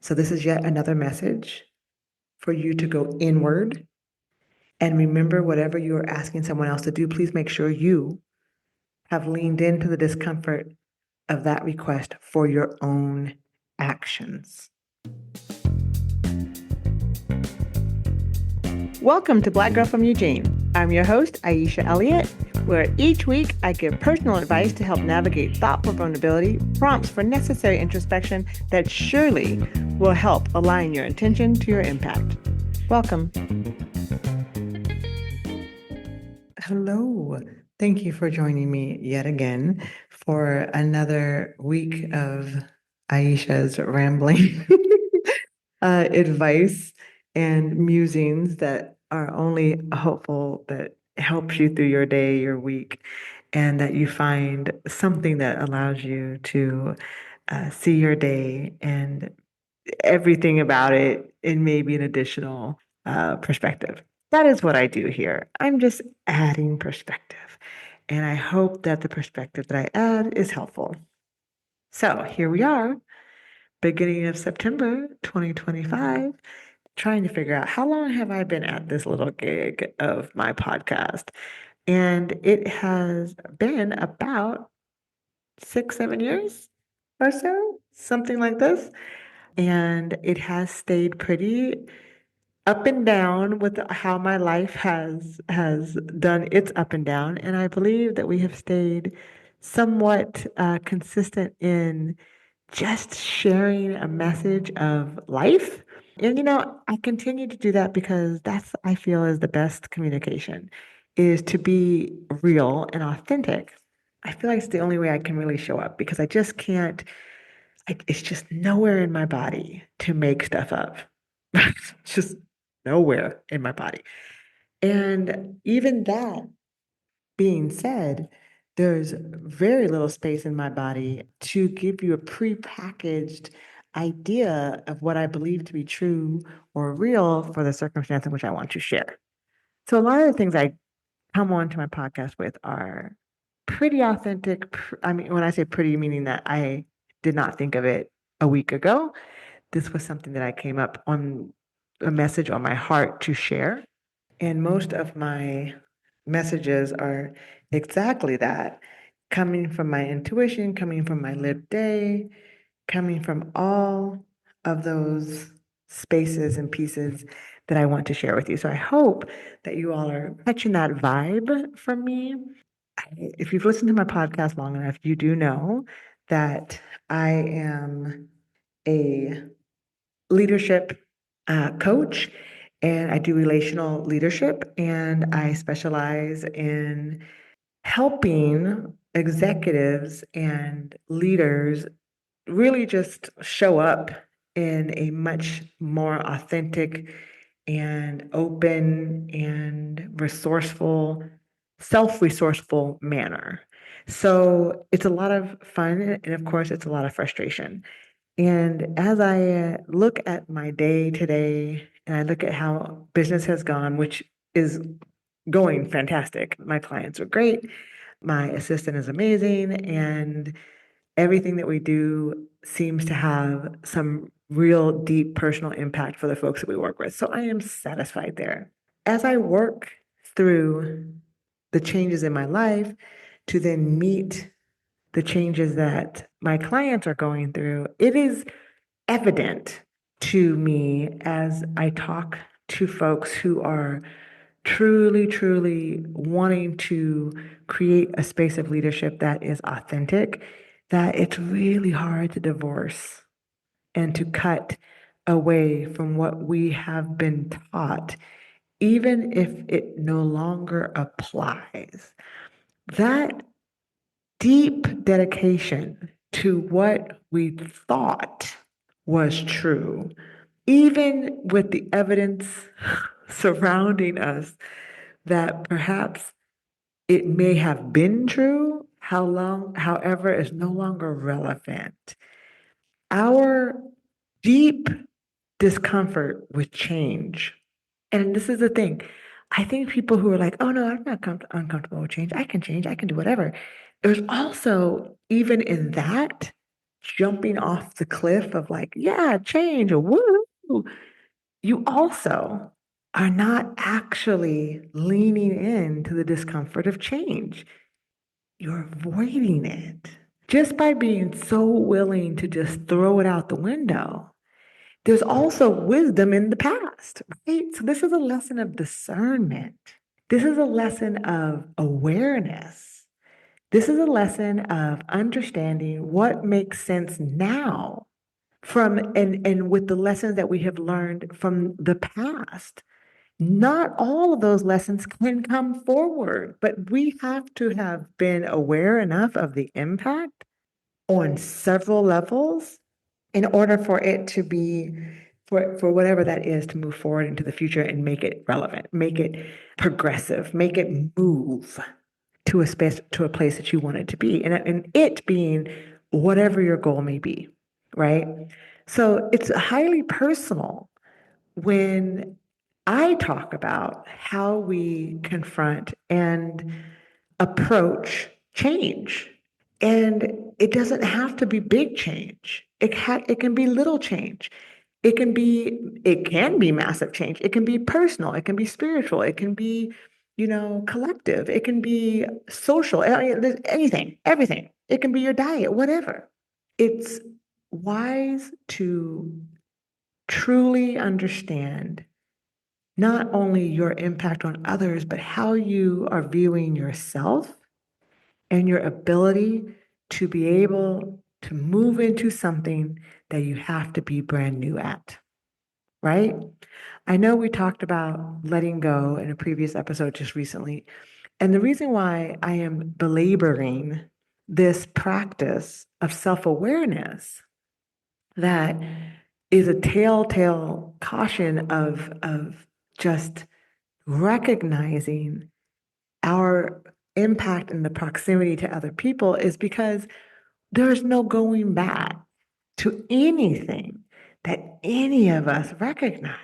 So this is yet another message for you to go inward and remember whatever you are asking someone else to do, please make sure you have leaned into the discomfort of that request for your own actions. Welcome to Black Girl from Eugene. I'm your host, Aisha Elliott, where each week I give personal advice to help navigate thoughtful vulnerability, prompts for necessary introspection that surely will help align your intention to your impact. Welcome. Hello. Thank you for joining me yet again for another week of Aisha's rambling advice and musings that are only hopeful, that helps you through your day, your week, and that you find something that allows you to see your day and everything about it in maybe an additional perspective. That is what I do here. I'm just adding perspective. And I hope that the perspective that I add is helpful. So here we are, beginning of September 2025, trying to figure out how long have I been at this little gig of my podcast. And it has been about 6-7 years or so, something like this. And it has stayed pretty up and down with how my life has done its up and down. And I believe that we have stayed somewhat consistent in just sharing a message of life. And I continue to do that because that's, I feel, is the best communication, is to be real and authentic. I feel like it's the only way I can really show up because I just can't, it's just nowhere in my body to make stuff up. It's just nowhere in my body. And even that being said, there's very little space in my body to give you a prepackaged idea of what I believe to be true or real for the circumstance in which I want to share. So a lot of the things I come onto my podcast with are pretty authentic. I mean, when I say pretty, meaning that I did not think of it a week ago. This was something that I came up on a message on my heart to share. And most of my messages are exactly that, coming from my intuition, coming from my lived day, coming from all of those spaces and pieces that I want to share with you. So I hope that you all are catching that vibe from me. If you've listened to my podcast long enough, you do know that I am a leadership coach, and I do relational leadership, and I specialize in helping executives and leaders really just show up in a much more authentic and open and resourceful, self-resourceful manner. So it's a lot of fun, and of course, it's a lot of frustration. And as I look at my day today, and I look at how business has gone, which is going fantastic. My clients are great. My assistant is amazing. And everything that we do seems to have some real deep personal impact for the folks that we work with. So I am satisfied there. As I work through the changes in my life to then meet the changes that my clients are going through, it is evident to me as I talk to folks who are truly, truly wanting to create a space of leadership that is authentic, that it's really hard to divorce and to cut away from what we have been taught, even if it no longer applies. That deep dedication to what we thought was true, even with the evidence surrounding us that perhaps it may have been true, however, is no longer relevant. Our deep discomfort with change, and this is the thing, I think people who are like, oh no, I'm not uncomfortable with change. I can change, I can do whatever. There's also, even in that, jumping off the cliff of like, yeah, change, woo. You also are not actually leaning into the discomfort of change. You're avoiding it. Just by being so willing to just throw it out the window, there's also wisdom in the past, right? So this is a lesson of discernment. This is a lesson of awareness. This is a lesson of understanding what makes sense now from and with the lessons that we have learned from the past. Not all of those lessons can come forward, but we have to have been aware enough of the impact on several levels in order for it to be for whatever that is to move forward into the future and make it relevant, make it progressive, make it move to a space, to a place that you want it to be, and it being whatever your goal may be, right? So it's highly personal when I talk about how we confront and approach change. And it doesn't have to be big change. It can be little change. It can be massive change. It can be personal. It can be spiritual. It can be, collective. It can be social. Anything, everything. It can be your diet, whatever. It's wise to truly understand not only your impact on others, but how you are viewing yourself and your ability to be able to move into something that you have to be brand new at, right? I know we talked about letting go in a previous episode just recently. And the reason why I am belaboring this practice of self awareness that is a telltale caution of just recognizing our impact and the proximity to other people is because there's no going back to anything that any of us recognize.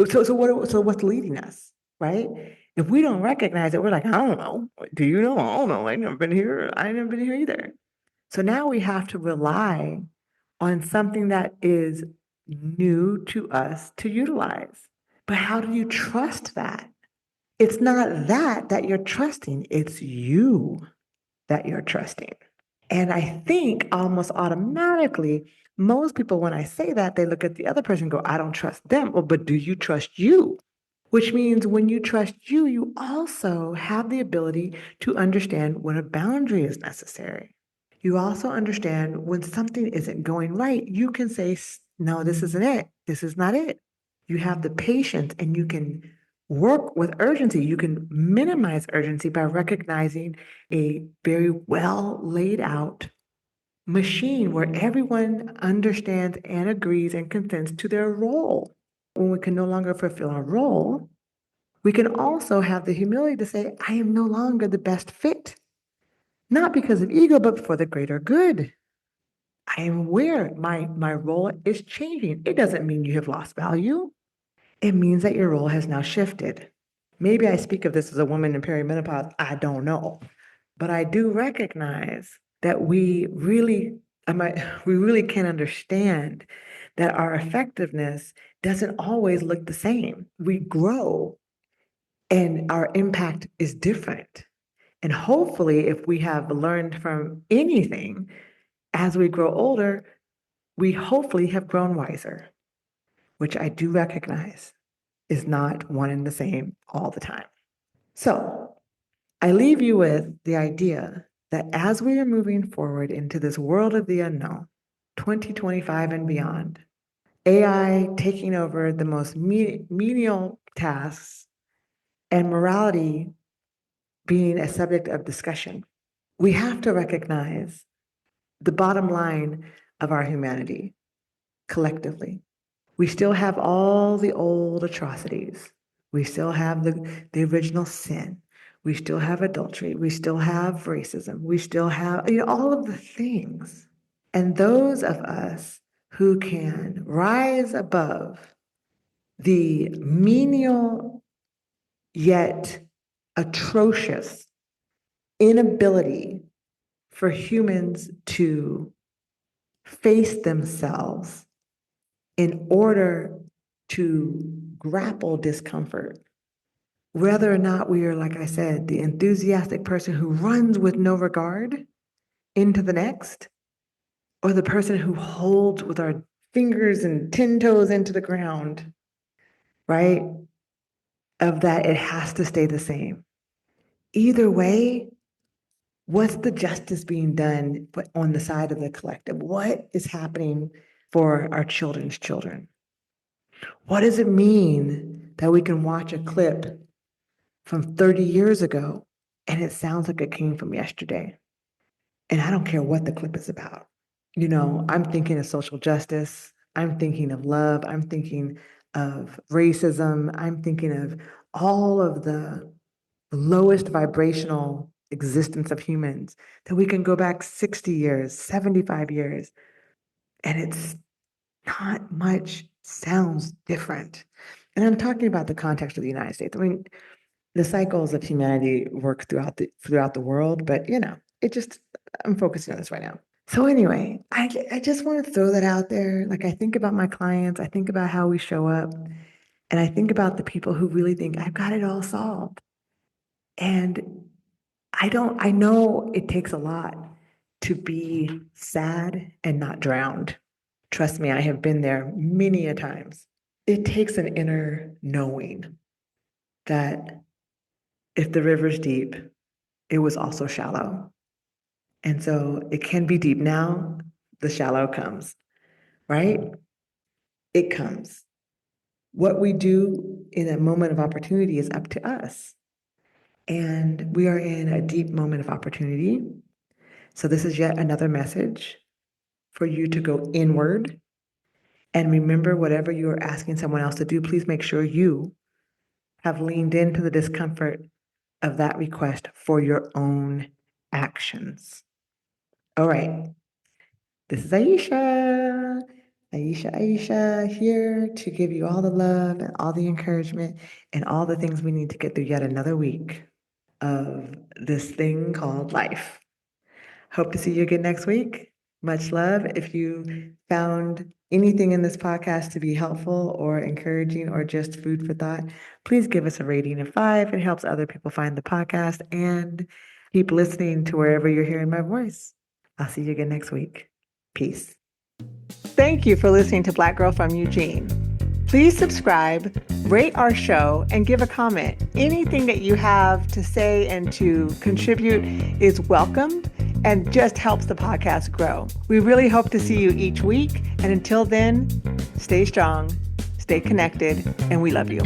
So what's leading us, right? If we don't recognize it, we're like, I don't know. Do you know? I don't know. I never been here. I never been here either. So now we have to rely on something that is new to us to utilize. But how do you trust that? It's not that you're trusting, it's you that you're trusting. And I think almost automatically, most people, when I say that, they look at the other person and go, I don't trust them. Well, but do you trust you? Which means when you trust you, you also have the ability to understand when a boundary is necessary. You also understand when something isn't going right, you can say, no, this isn't it. This is not it. You have the patience and you can work with urgency. You can minimize urgency by recognizing a very well laid out machine where everyone understands and agrees and consents to their role. When we can no longer fulfill our role, we can also have the humility to say, I am no longer the best fit, not because of ego, but for the greater good. I am aware my role is changing. It doesn't mean you have lost value. It means that your role has now shifted. Maybe I speak of this as a woman in perimenopause. I don't know. But I do recognize that we really can understand that our effectiveness doesn't always look the same. We grow and our impact is different. And hopefully, if we have learned from anything as we grow older, we hopefully have grown wiser, which I do recognize is not one and the same all the time. So I leave you with the idea that as we are moving forward into this world of the unknown, 2025 and beyond, AI taking over the most menial tasks and morality being a subject of discussion, we have to recognize the bottom line of our humanity collectively. We still have all the old atrocities. We still have the original sin. We still have adultery. We still have racism. We still have all of the things. And those of us who can rise above the menial yet atrocious inability for humans to face themselves in order to grapple discomfort. Whether or not we are, like I said, the enthusiastic person who runs with no regard into the next, or the person who holds with our fingers and 10 toes into the ground, right? Of that, it has to stay the same. Either way, what's the justice being done on the side of the collective? What is happening for our children's children? What does it mean that we can watch a clip from 30 years ago and it sounds like it came from yesterday? And I don't care what the clip is about. You know, I'm thinking of social justice. I'm thinking of love. I'm thinking of racism. I'm thinking of all of the lowest vibrational existence of humans that we can go back 60 years, 75 years, and it's not much sounds different. And I'm talking about the context of the United States. I mean, the cycles of humanity work throughout the world, but you know, it just I'm focusing on this right now. So anyway, I just want to throw that out there. Like I think about my clients, I think about how we show up, and I think about the people who really think I've got it all solved. And I know it takes a lot to be sad and not drowned. Trust me, I have been there many a times. It takes an inner knowing that if the river's deep, it was also shallow. And so it can be deep now, the shallow comes, right? It comes. What we do in a moment of opportunity is up to us. And we are in a deep moment of opportunity. So this is yet another message for you to go inward and remember whatever you are asking someone else to do, please make sure you have leaned into the discomfort of that request for your own actions. All right. This is Aisha. Aisha here to give you all the love and all the encouragement and all the things we need to get through yet another week of this thing called life. Hope to see you again next week. Much love. If you found anything in this podcast to be helpful or encouraging or just food for thought, please give us a rating of 5. It helps other people find the podcast, and keep listening to wherever you're hearing my voice. I'll see you again next week. Peace. Thank you for listening to Black Girl from Eugene. Please subscribe, rate our show, and give a comment. Anything that you have to say and to contribute is welcomed and just helps the podcast grow. We really hope to see you each week. And until then, stay strong, stay connected, and we love you.